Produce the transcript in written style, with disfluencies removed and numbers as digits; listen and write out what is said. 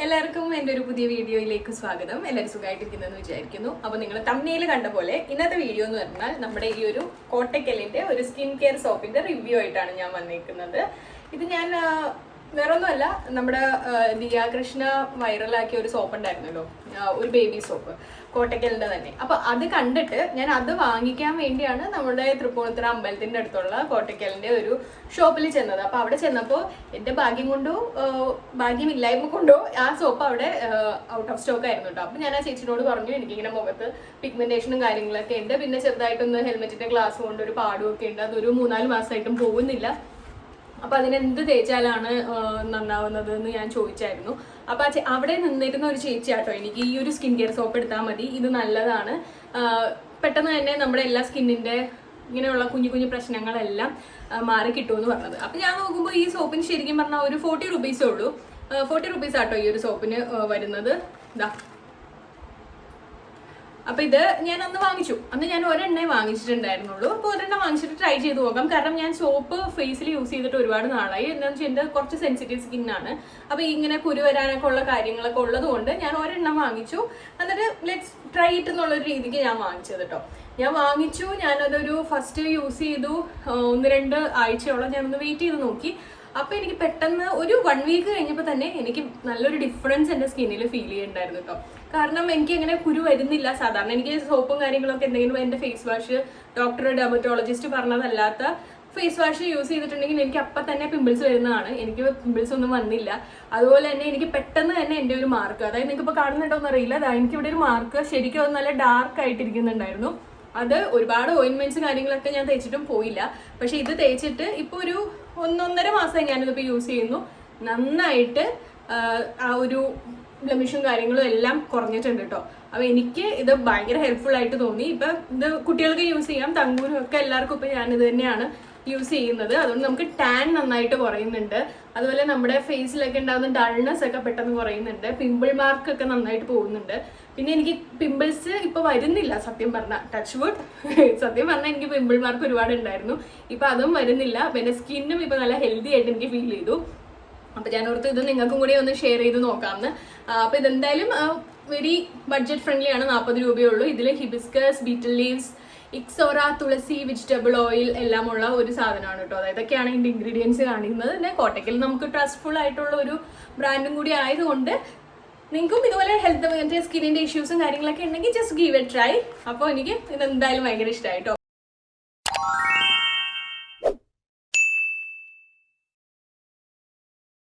എല്ലാവർക്കും എൻ്റെ ഒരു പുതിയ വീഡിയോയിലേക്ക് സ്വാഗതം. എല്ലാവരും സുഖമായിട്ടിരിക്കുന്നതെന്ന് വിചാരിക്കുന്നു. അപ്പോൾ നിങ്ങൾ തമ്മിൽ കണ്ട പോലെ ഇന്നത്തെ വീഡിയോ എന്ന് പറഞ്ഞാൽ നമ്മുടെ ഈ ഒരു കോട്ടക്കലിൻ്റെ ഒരു സ്കിൻ കെയർ സോപ്പിൻ്റെ റിവ്യൂ ആയിട്ടാണ് ഞാൻ വന്നിരിക്കുന്നത്. ഇത് ഞാൻ വേറെ ഒന്നുമല്ല, നമ്മുടെ ദിയാകൃഷ്ണ വൈറലാക്കിയ ഒരു സോപ്പ് ഉണ്ടായിരുന്നല്ലോ, ഒരു ബേബി സോപ്പ് കോട്ടക്കലിൻ്റെ തന്നെ. അപ്പോൾ അത് കണ്ടിട്ട് ഞാൻ അത് വാങ്ങിക്കാൻ വേണ്ടിയാണ് നമ്മുടെ തൃപ്പൂണിത്തുറ അമ്പലത്തിൻ്റെ അടുത്തുള്ള കോട്ടക്കലിൻ്റെ ഒരു ഷോപ്പിൽ ചെന്നത്. അപ്പോൾ അവിടെ ചെന്നപ്പോൾ എൻ്റെ ഭാഗ്യം കൊണ്ടോ ഭാഗ്യമില്ലായ്മ കൊണ്ടോ ആ സോപ്പ് അവിടെ ഔട്ട് ഓഫ് സ്റ്റോക്ക് ആയിരുന്നു കേട്ടോ. അപ്പോൾ ഞാൻ ആ ചേച്ചിനോട് പറഞ്ഞു, എനിക്കിങ്ങനെ മുഖത്ത് പിഗ്മെൻറ്റേഷനും കാര്യങ്ങളൊക്കെ ഉണ്ട്, പിന്നെ ചെറുതായിട്ടൊന്ന് ഹെൽമെറ്റിൻ്റെ ഗ്ലാസ് കൊണ്ട് ഒരു പാടുമൊക്കെ ഉണ്ട്, അതൊരു 3-4 മാസമായിട്ടും പോകുന്നില്ല, അപ്പോൾ അതിനെന്ത് തേച്ചാലാണ് നന്നാവുന്നത് എന്ന് ഞാൻ ചോദിച്ചായിരുന്നു. അപ്പോൾ അവിടെ നിന്നിരുന്ന ഒരു ചേച്ചിയാട്ടോ എനിക്ക് ഈ ഒരു സ്കിൻ കെയർ സോപ്പ് എടുത്താൽ മതി, ഇത് നല്ലതാണ്, പെട്ടെന്ന് തന്നെ നമ്മുടെ എല്ലാ സ്കിന്നിൻ്റെ ഇങ്ങനെയുള്ള കുഞ്ഞു കുഞ്ഞു പ്രശ്നങ്ങളെല്ലാം മാറി കിട്ടുമെന്ന് പറഞ്ഞത്. അപ്പോൾ ഞാൻ നോക്കുമ്പോൾ ഈ സോപ്പിന് ശരിക്കും പറഞ്ഞാൽ ഒരു 40 രൂപീസേ ഉള്ളൂ. 40 രൂപീസ് ആട്ടോ ഈ ഒരു സോപ്പിന് വരുന്നത്. ഇതാ, അപ്പോൾ ഇത് ഞാൻ അന്ന് വാങ്ങിച്ചു. അന്ന് ഞാൻ ഒരെണ്ണേ വാങ്ങിച്ചിട്ടുണ്ടായിരുന്നുള്ളൂ. അപ്പോൾ ഒരെണ്ണം വാങ്ങിച്ചിട്ട് ട്രൈ ചെയ്ത് നോക്കാം. കാരണം ഞാൻ സോപ്പ് ഫേസിൽ യൂസ് ചെയ്തിട്ട് ഒരുപാട് നാളായി. എന്താണെന്ന് വെച്ചാൽ എൻ്റെ കുറച്ച് സെൻസിറ്റീവ് സ്കിന്നാണ്. അപ്പോൾ ഇങ്ങനെ കുരു വരാനൊക്കെ ഉള്ള കാര്യങ്ങളൊക്കെ ഉള്ളത് കൊണ്ട് ഞാൻ ഒരെണ്ണം വാങ്ങിച്ചു. എന്നിട്ട് ലെറ്റ്സ് ട്രൈ ഇറ്റ് എന്നുള്ളൊരു രീതിക്ക് ഞാൻ വാങ്ങിച്ചത് കേട്ടോ. ഞാൻ വാങ്ങിച്ചു, ഞാനതൊരു ഫസ്റ്റ് യൂസ് ചെയ്തു 1-2 ആഴ്ചയോളം ഞാനൊന്ന് വെയിറ്റ് ചെയ്ത് നോക്കി. അപ്പോൾ എനിക്ക് പെട്ടെന്ന് ഒരു 1 വീക്ക് കഴിഞ്ഞപ്പോൾ തന്നെ എനിക്ക് നല്ലൊരു ഡിഫറൻസ് എൻ്റെ സ്കിന്നിൽ ഫീൽ ചെയ്യുന്നുണ്ടായിരുന്നു കേട്ടോ. കാരണം എനിക്ക് അങ്ങനെ കുരു വരുന്നില്ല. സാധാരണ എനിക്ക് സോപ്പും കാര്യങ്ങളൊക്കെ എന്തെങ്കിലും എൻ്റെ ഫേസ് വാഷ് ഡോക്ടർ ഡെർമറ്റോളജിസ്റ്റ് പറഞ്ഞതല്ലാത്ത ഫേസ് വാഷ് യൂസ് ചെയ്തിട്ടുണ്ടെങ്കിൽ എനിക്ക് അപ്പം തന്നെ പിമ്പിൾസ് വരുന്നതാണ്. എനിക്ക് പിമ്പിൾസ് ഒന്നും വന്നില്ല. അതുപോലെ തന്നെ എനിക്ക് പെട്ടെന്ന് തന്നെ എൻ്റെ ഒരു മാർക്ക്, അതായത് നിങ്ങൾക്കിപ്പോൾ കാണുന്നുണ്ടോയെന്ന് അറിയില്ല, അതായത് എനിക്കിവിടെ ഒരു മാർക്ക് ശരിക്കും അത് നല്ല ഡാർക്ക് ആയിട്ടിരിക്കുന്നുണ്ടായിരുന്നു. അത് ഒരുപാട് ഓയിൻമെന്റ്സ് കാര്യങ്ങളൊക്കെ ഞാൻ തേച്ചിട്ടും പോയില്ല. പക്ഷെ ഇത് തേച്ചിട്ട് ഇപ്പോൾ ഒരു 1-1.5 മാസമായി ഞാനിതിപ്പോൾ യൂസ് ചെയ്യുന്നു. നന്നായിട്ട് ആ ഒരു ബ്ലമിഷും കാര്യങ്ങളും എല്ലാം കുറഞ്ഞിട്ടുണ്ട് കേട്ടോ. അപ്പോൾ എനിക്ക് ഇത് ഭയങ്കര ഹെൽപ്ഫുൾ ആയിട്ട് തോന്നി. ഇപ്പം ഇത് കുട്ടികൾക്ക് യൂസ് ചെയ്യാം, തങ്കൂരും ഒക്കെ എല്ലാവർക്കും ഇപ്പം ഞാനിത് തന്നെയാണ് യൂസ് ചെയ്യുന്നത്. അതുകൊണ്ട് നമുക്ക് ടാൻ നന്നായിട്ട് കുറയുന്നുണ്ട്. അതുപോലെ നമ്മുടെ ഫേസിലൊക്കെ ഉണ്ടാകുന്ന ഡൾനെസ് ഒക്കെ പെട്ടെന്ന് കുറയുന്നുണ്ട്. പിമ്പിൾ മാർക്കൊക്കെ നന്നായിട്ട് പോകുന്നുണ്ട്. പിന്നെ എനിക്ക് പിമ്പിൾസ് ഇപ്പോൾ വരുന്നില്ല സത്യം പറഞ്ഞാൽ, ടച്ച് വുഡ്. സത്യം പറഞ്ഞാൽ എനിക്ക് പിമ്പിൾ മാർക്ക് ഒരുപാട് ഉണ്ടായിരുന്നു, ഇപ്പം അതും വരുന്നില്ല. പിന്നെ സ്കിന്നും ഇപ്പോൾ നല്ല ഹെൽത്തി ആയിട്ട് എനിക്ക് ഫീൽ ചെയ്തു. അപ്പോൾ ഞാൻ ഓർത്ത് ഇത് നിങ്ങൾക്കും കൂടി ഒന്ന് ഷെയർ ചെയ്ത് നോക്കാമെന്ന്. അപ്പോൾ ഇതെന്തായാലും വെരി ബഡ്ജറ്റ് ഫ്രണ്ട്ലി ആണ്, 40 രൂപയേ ഉള്ളൂ. ഇതിൽ ഹിബിസ്കസ്, ബീറ്റിൽ ലീവ്സ്, ഇക്സോറ, തുളസി, വെജിറ്റബിൾ ഓയിൽ എല്ലാം ഉള്ള ഒരു സാധനമാണ് കേട്ടോ. അതായത് ഇതൊക്കെയാണ് ഇതിൻ്റെ ഇൻഗ്രീഡിയൻസ് കാണിക്കുന്നത്. പിന്നെ കോട്ടക്കൽ നമുക്ക് ട്രസ്റ്റ്ഫുൾ ആയിട്ടുള്ള ഒരു ബ്രാൻഡും കൂടി ആയതുകൊണ്ട് നിങ്ങൾക്കും ഇതുപോലെ ഹെൽത്ത് സ്കിന്നിൻ്റെ ഇഷ്യൂസും കാര്യങ്ങളൊക്കെ ഉണ്ടെങ്കിൽ ജസ്റ്റ് ഗീവ് എ ട്രൈ. അപ്പോൾ എനിക്ക് ഇതെന്തായാലും ഭയങ്കര ഇഷ്ടമായി കേട്ടോ.